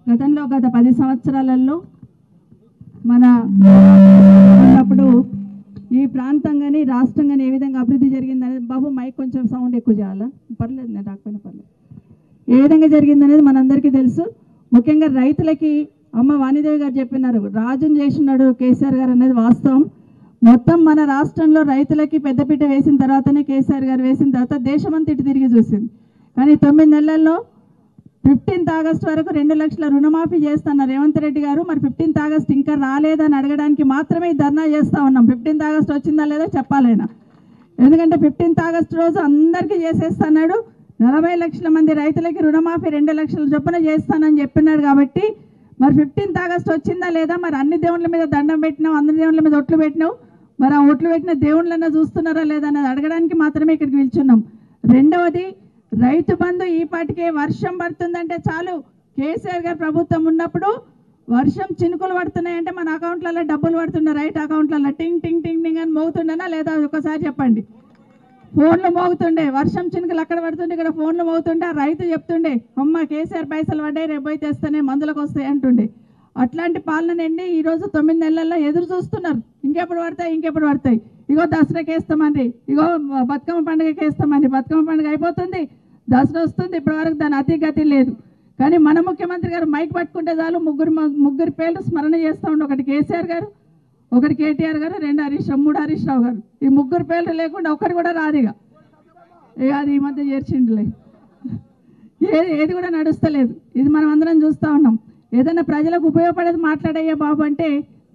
గతంలో గత 10 సంవత్సరాలలో మన ఉన్నప్పుడు ఈ ప్రాంతం కానీ రాష్ట్రం కానీ ఏ విధంగా అభివృద్ధి జరిగిందనేది, బాబు మైక్ కొంచెం సౌండ్ ఎక్కువ చేయాలా, పర్లేదు నేను రాకపోయినా పర్లేదు, ఏ విధంగా జరిగిందనేది మనందరికీ తెలుసు. ముఖ్యంగా రైతులకి అమ్మ వాణిదేవి గారు చెప్పినారు, రాజుని చేసినాడు కేసీఆర్ గారు అనేది వాస్తవం. మొత్తం మన రాష్ట్రంలో రైతులకి పెద్దపీట వేసిన తర్వాతనే కేసీఆర్ గారు వేసిన తర్వాత దేశమంతా ఇటు తిరిగి చూసింది. కానీ 9 నెలల్లో 15th ఆగస్టు వరకు 2 లక్షల రుణమాఫీ చేస్తున్నారు రేవంత్ రెడ్డి గారు. మరి 15th ఆగస్టు ఇంకా రాలేదని అడగడానికి మాత్రమే ధర్నా చేస్తూ ఉన్నాం. 15th ఆగస్టు వచ్చిందా లేదా చెప్పాలైనా, ఎందుకంటే 15th ఆగస్టు రోజు అందరికీ చేసేస్తున్నాడు. 40 లక్షల మంది రైతులకి రుణమాఫీ 2 లక్షల చొప్పున చేస్తానని చెప్పినాడు. కాబట్టి మరి 15th ఆగస్టు వచ్చిందా లేదా, మరి అన్ని దేవుళ్ళ మీద దండం పెట్టినావు, అన్ని దేవుళ్ళ మీద ఒట్లు పెట్టినావు, మరి ఆ ఒట్లు పెట్టిన దేవుళ్ళన్నా చూస్తున్నారా లేదా అనేది అడగడానికి మాత్రమే ఇక్కడికి పిలుచున్నాం. రెండవది, రైతు బంధు ఈ పాటికే వర్షం పడుతుందంటే చాలు, కేసీఆర్ గారు ప్రభుత్వం ఉన్నప్పుడు వర్షం చినుకులు పడుతున్నాయంటే మన అకౌంట్లలో డబ్బులు పడుతున్నాయి, రైట్ అకౌంట్లలో టింగ్ టింగ్ టింగ్ టింగ్ అని మోగుతుండేనా లేదా ఒకసారి చెప్పండి. ఫోన్లు మోగుతుండే, వర్షం చినుకులు అక్కడ పడుతుండే, ఇక్కడ ఫోన్లు మోగుతుండే, ఆ రైతు చెప్తుండే అమ్మ కేసీఆర్ పైసలు పడ్డాయి, రేపు పోయి తెస్తేనే మందులకు వస్తాయి అంటుండే. అట్లాంటి పాలనండి ఈరోజు 9 నెలల్లో ఎదురు చూస్తున్నారు, ఇంకెప్పుడు పడతాయి ఇంకెప్పుడు పడతాయి. ఇగో దసరాకి వేస్తామండి, ఇగో బతుకమ్మ పండుగకి వేస్తామండి, బతుకమ్మ పండుగ అయిపోతుంది, దసరా వస్తుంది, ఇప్పటివరకు దాని అతిగతి లేదు. కానీ మన ముఖ్యమంత్రి గారు మైక్ పట్టుకుంటే చాలు ముగ్గురు పేర్లు స్మరణ చేస్తూ ఉండే, ఒకటి కేసీఆర్ గారు, ఒకటి కేటీఆర్ గారు, 2 హరీష్ రావు, 3 హరీష్ రావు గారు. ఈ ముగ్గురు పేర్లు లేకుండా ఒకటి కూడా రాదిగా, అది ఈ మధ్య చేర్చిండులే, ఏది కూడా నడుస్తలేదు. ఇది మనం అందరం చూస్తూ ఉన్నాం. ఏదైనా ప్రజలకు ఉపయోగపడేది మాట్లాడయ్యా బాబు అంటే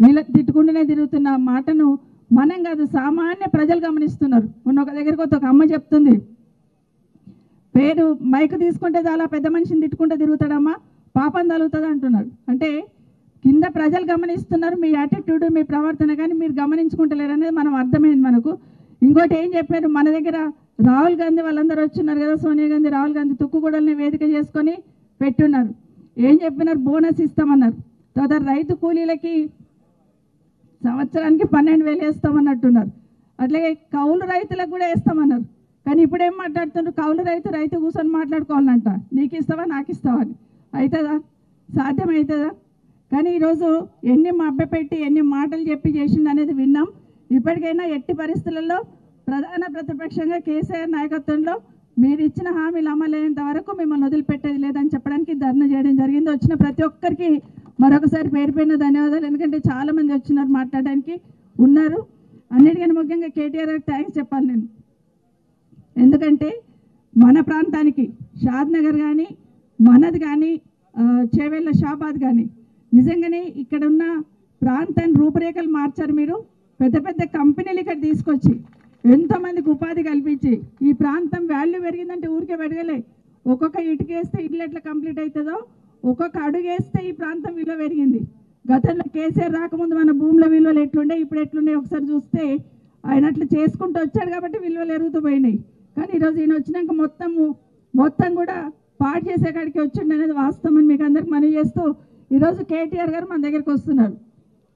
వీళ్ళకి తిట్టుకుంటూనే తిరుగుతున్న మాటను మనం కాదు సామాన్య ప్రజలు గమనిస్తున్నారు. మొన్న ఒక దగ్గరికి ఒక అమ్మ చెప్తుంది, పేరు మైక్ తీసుకుంటే చాలా పెద్ద మనిషిని తిట్టుకుంటే తిరుగుతాడమ్మా, పాపం తగులుతుంది అంటున్నాడు. అంటే కింద ప్రజలు గమనిస్తున్నారు మీ యాటిట్యూడ్ మీ ప్రవర్తన, కానీ మీరు గమనించుకుంటలేరు అనేది మనం అర్థమైంది మనకు. ఇంకోటి ఏం చెప్పారు, మన దగ్గర రాహుల్ గాంధీ వాళ్ళందరూ వచ్చున్నారు కదా, సోనియా గాంధీ రాహుల్ గాంధీ తుక్కుగూడల్ని వేదిక చేసుకొని పెట్టున్నారు. ఏం చెప్పినారు, బోనస్ ఇస్తామన్నారు. తర్వాత రైతు కూలీలకి సంవత్సరానికి 12,000 వేస్తామన్నట్టున్నారు. అట్లాగే కౌలు రైతులకు కూడా వేస్తామన్నారు. కానీ ఇప్పుడు ఏం మాట్లాడుతున్నారు, కౌలు రైతు కూర్చొని మాట్లాడుకోవాలంట, నీకు ఇస్తావా నాకు ఇస్తావా అని. అవుతుందా, సాధ్యమవుతుందా? కానీ ఈరోజు ఎన్ని మభ్యపెట్టి ఎన్ని మాటలు చెప్పి చేసిండు అనేది విన్నాం. ఇప్పటికైనా ఎట్టి పరిస్థితులలో ప్రధాన ప్రతిపక్షంగా కేసీఆర్ నాయకత్వంలో మీరు ఇచ్చిన హామీలు అమలయ్యేంత వరకు మిమ్మల్ని వదిలిపెట్టేది లేదని చెప్పడానికి ధర్నా చేయడం జరిగింది. వచ్చిన ప్రతి ఒక్కరికి మరొకసారి పేరు పేరున ధన్యవాదాలు, ఎందుకంటే చాలామంది వచ్చినారు మాట్లాడడానికి ఉన్నారు. అన్నిటికన్నా ముఖ్యంగా కేటీఆర్ గారికి థ్యాంక్స్ చెప్పాలి నేను, ఎందుకంటే మన ప్రాంతానికి షాద్ నగర్ కానీ మనది కానీ చేవెళ్ళ షాబాద్ కానీ నిజంగానే ఇక్కడ ఉన్న ప్రాంతాన్ని రూపురేఖలు మార్చారు మీరు. పెద్ద పెద్ద కంపెనీలు ఇక్కడ తీసుకొచ్చి ఎంతోమందికి ఉపాధి కల్పించి ఈ ప్రాంతం వాల్యూ పెరిగిందంటే ఊరికే పెరగలే. ఒక్కొక్క ఇటుక వేస్తే ఇల్లు ఎట్లా కంప్లీట్ అవుతుందో ఒక్కొక్క అడుగు వేస్తే ఈ ప్రాంతం విలువ పెరిగింది. గతంలో కేసీఆర్ రాకముందు మన భూముల విలువలు ఎట్లుండే ఇప్పుడు ఎట్లుండే ఒకసారి చూస్తే ఆయన అట్లా చేసుకుంటూ వచ్చాడు కాబట్టి విలువలు ఎరుగుతూ పోయినాయి. కానీ ఈరోజు ఈయన వచ్చినాక మొత్తం కూడా పాడు చేసే కాడికి వచ్చిండు అనేది వాస్తవం అని మీకు అందరికి మనవి చేస్తూ ఈరోజు కేటీఆర్ గారు మన దగ్గరికి వస్తున్నారు.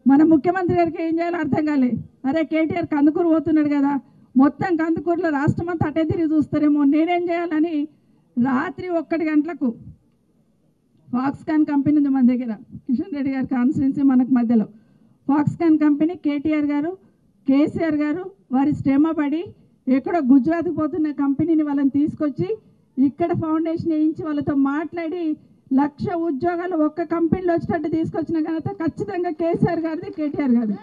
మన ముఖ్యమంత్రి గారికి ఏం చేయాలో అర్థం కాలే. అరే కేటీఆర్ కందుకూరు పోతున్నాడు కదా, మొత్తం కందుకూరులో రాష్ట్రం అంతా అటే తిరిగి చూస్తారేమో, నేనేం చేయాలని రాత్రి 1 గంటలకు ఫాక్స్కాన్ కంపెనీ ఉంది మన దగ్గర, కిషన్ రెడ్డి గారి కాన్స్టిట్యున్సీ మనకు మధ్యలో ఫాక్స్కాన్ కంపెనీ, కేటీఆర్ గారు కేసీఆర్ గారు వారి శ్రమ పడి ఎక్కడో గుజరాత్కి పోతున్న కంపెనీని వాళ్ళని తీసుకొచ్చి ఇక్కడ ఫౌండేషన్ వేయించి వాళ్ళతో మాట్లాడి 1,00,000 ఉద్యోగాలు ఒక్క కంపెనీలో వచ్చేటట్టు తీసుకొచ్చిన ఘనత ఖచ్చితంగా కేసీఆర్ గారిది, కేటీఆర్ గారిది.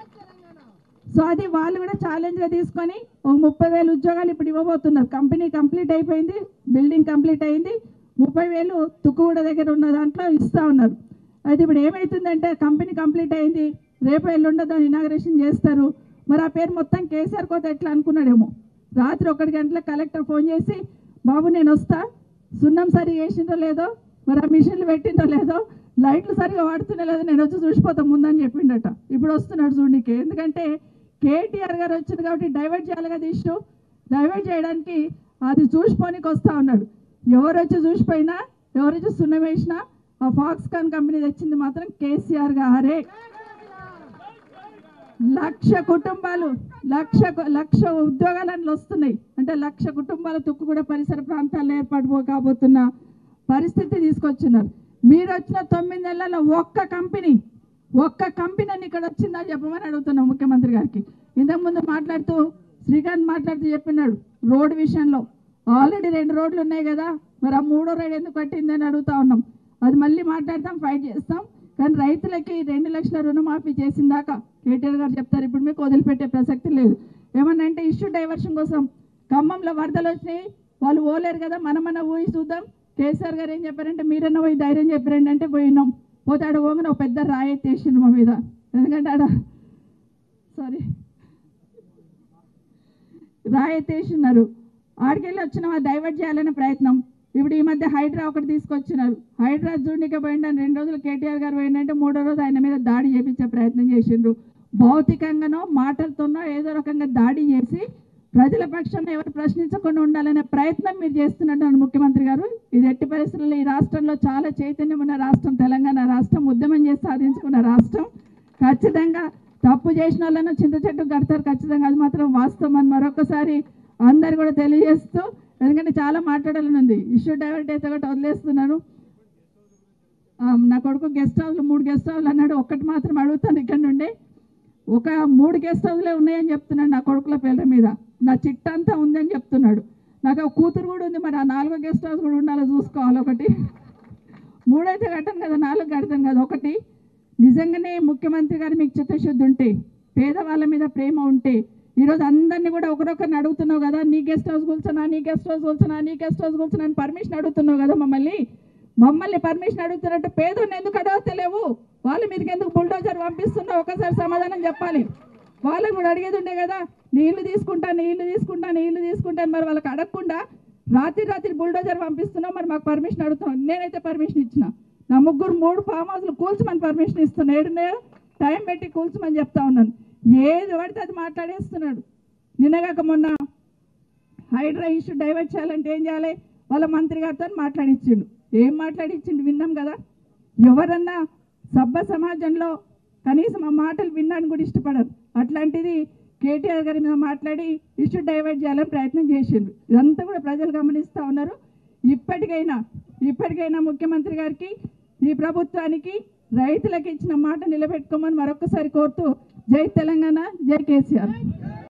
సో అది వాళ్ళు కూడా ఛాలెంజ్గా తీసుకొని 30,000 ఉద్యోగాలు ఇప్పుడు ఇవ్వబోతున్నారు. కంపెనీ కంప్లీట్ అయిపోయింది, బిల్డింగ్ కంప్లీట్ అయింది, 30,000 తుక్కుగూడ దగ్గర ఉన్న దాంట్లో ఇస్తూ ఉన్నారు. అయితే ఇప్పుడు ఏమవుతుందంటే కంపెనీ కంప్లీట్ అయింది, రేపు ఎల్లుండో దాన్ని ఇనాగరేషన్ చేస్తారు. మరి ఆ పేరు మొత్తం కేసీఆర్ కోత ఎట్లా అనుకున్నాడేమో. రాత్రి 1 గంటలకు కలెక్టర్ ఫోన్ చేసి బాబు నేను వస్తా, సున్నం సరిగా వేసిందో లేదో, మరి ఆ మిషన్లు పెట్టిందో లేదో, లైట్లు సరిగా వాడుతున్నా లేదో, నేను వచ్చి చూసిపోతాం ముందని చెప్పిండట. ఇప్పుడు వస్తున్నాడు చూడడానికి, ఎందుకంటే కేటీఆర్ గారు వచ్చింది కాబట్టి డైవర్ట్ చేయాలి కదా ఇష్యూ, డైవర్ట్ చేయడానికి అది చూసిపోనికి వస్తూ ఉన్నాడు. ఎవరు వచ్చి చూసిపోయినా ఎవరు వచ్చి సున్నం వేసినా ఆ ఫాక్స్కాన్ కంపెనీ తెచ్చింది మాత్రం కేసీఆర్ గారే. 1,00,000 కుటుంబాలు 1,00,000 ఉద్యోగాలు అందులో వస్తున్నాయి అంటే 1,00,000 కుటుంబాల తుక్కు కూడా పరిసర ప్రాంతాల్లో ఏర్పాటు కాబోతున్న పరిస్థితి తీసుకొచ్చున్నారు. మీరు వచ్చిన 9 నెలల్లో ఒక్క కంపెనీ ఇక్కడ వచ్చిందా చెప్పమని అడుగుతున్నాం ముఖ్యమంత్రి గారికి. ఇంతకుముందు మాట్లాడుతూ శ్రీకాంత్ మాట్లాడుతూ చెప్పినాడు రోడ్డు విషయంలో ఆల్రెడీ 2 రోడ్లు ఉన్నాయి కదా, మరి ఆ 3వ రోడ్ ఎందుకు కట్టిందని అడుగుతా ఉన్నాం. అది మళ్ళీ మాట్లాడతాం, ఫైట్ చేస్తాం. కానీ రైతులకి 2 లక్షల రుణమాఫీ చేసిన దాకా కేటీఆర్ గారు చెప్తారు. ఇప్పుడు మీకు వదిలిపెట్టే ప్రసక్తి లేదు. ఏమన్నా అంటే ఇష్యూ డైవర్షన్ కోసం ఖమ్మంలో వరదలు వచ్చినాయి, వాళ్ళు పోలేరు కదా, మనమన్నా పోయి చూద్దాం. కేసీఆర్ గారు ఏం చెప్పారంటే మీరన్నా పోయి ధైర్యం చెప్పారండి అంటే పోయినాం. పోతే ఆడ పోగానే ఒక పెద్ద రాయి ఎత్తేసిండు మా మీద. ఎందుకంటే రాయి ఎత్తేసినారు. ఆడికెళ్ళి వచ్చిన డైవర్ట్ చేయాలనే ప్రయత్నం. ఇప్పుడు ఈ మధ్య హైడ్రా ఒకటి తీసుకొచ్చినారు. హైడ్రా చూడనికే పోయిండని 2 రోజులు కేటీఆర్ గారు పోయిందంటే 3వ రోజు ఆయన మీద దాడి చేపించే ప్రయత్నం చేసిండ్రు. భౌతికంగానో మాటలతోనో ఏదో రకంగా దాడి చేసి ప్రజల పక్షాన్ని ఎవరు ప్రశ్నించకుండా ఉండాలనే ప్రయత్నం మీరు చేస్తున్నట్టు ముఖ్యమంత్రి గారు. ఇది ఎట్టి పరిస్థితుల్లో ఈ రాష్ట్రంలో చాలా చైతన్యం ఉన్న రాష్ట్రం తెలంగాణ రాష్ట్రం, ఉద్యమం చేసి సాధించుకున్న రాష్ట్రం. ఖచ్చితంగా తప్పు చేసిన వాళ్ళను చింత చెట్టు కడతారు, ఖచ్చితంగా అది మాత్రం వాస్తవం అని మరొకసారి అందరు కూడా తెలియజేస్తూ, ఎందుకంటే చాలా మాట్లాడాలని ఉంది. ఇష్యూ డైవర్ట్ అయితే ఒకటి వదిలేస్తున్నాను. నా కొడుకు గెస్ట్ హౌస్లు 3 గెస్ట్ హౌస్లు అన్నాడు. ఒక్కటి మాత్రం అడుగుతాను, ఇక్కడ నుండి ఒక 3 గెస్ట్ హౌస్లే ఉన్నాయని చెప్తున్నాడు నా కొడుకుల పేర్ల మీద. నా చిట్టంతా ఉందని చెప్తున్నాడు. నాకు ఒక కూతురు కూడా ఉంది, మరి ఆ 4వ గెస్ట్ హౌస్ కూడా ఉండాలో చూసుకోవాలి. ఒకటి 3 అయితే కట్టాను కదా, 4 కడతాను కదా. ఒకటి నిజంగానే ముఖ్యమంత్రి గారు మీకు చిత్తశుద్ధి ఉంటే, పేదవాళ్ళ మీద ప్రేమ ఉంటే, ఈరోజు అందరినీ కూడా ఒకరొకరిని అడుగుతున్నావు కదా, నీ గెస్ట్ హౌస్ కూల్చనా, నీ గెస్ట్ హౌస్ కూల్చనా, నీ గెస్ట్ హౌస్ కూల్చనా అని పర్మిషన్ అడుగుతున్నావు కదా మమ్మల్ని పర్మిషన్ అడుగుతున్నట్టు పేదోని ఎందుకు అడగలేవు? వాళ్ళ మీదకి ఎందుకు బుల్డోజర్ పంపిస్తున్నావు? ఒకసారి సమాధానం చెప్పాలి. వాళ్ళని కూడా అడిగేది ఉండే కదా, నీళ్లు తీసుకుంటాను మరి వాళ్ళకి అడగకుండా రాత్రి బుల్డోజర్ పంపిస్తున్నావు, మరి మాకు పర్మిషన్ అడుగుతున్నావు. నేనైతే పర్మిషన్ ఇచ్చిన, నా 3 ఫామ్ హౌస్లు కూల్చమని పర్మిషన్ ఇస్తున్నా. 7 టైం పెట్టి కూల్చమని చెప్తా ఉన్నాను. ఏది పడితే అది మాట్లాడేస్తున్నాడు. నిన్నగాక మొన్న హైడ్రా ఇష్యూ డైవర్ట్ చేయాలంటే ఏం చేయాలి, వాళ్ళ మంత్రి గారితో మాట్లాడిచ్చిండు. ఏం మాట్లాడిచ్చిండు విన్నాం కదా. ఎవరన్నా సభ్య సమాజంలో కనీసం ఆ మాటలు విన్నాను కూడా ఇష్టపడరు. అట్లాంటిది కేటీఆర్ గారి మీద మాట్లాడి ఇష్యూ డైవర్ట్ చేయాలని ప్రయత్నం చేసిండ్రు. ఇదంతా కూడా ప్రజలు గమనిస్తూ ఉన్నారు. ఇప్పటికైనా ముఖ్యమంత్రి గారికి, ఈ ప్రభుత్వానికి రైతులకు ఇచ్చిన మాట నిలబెట్టుకోమని మరొకసారి కోరుతూ, జై తెలంగాణ, జై కేసీఆర్.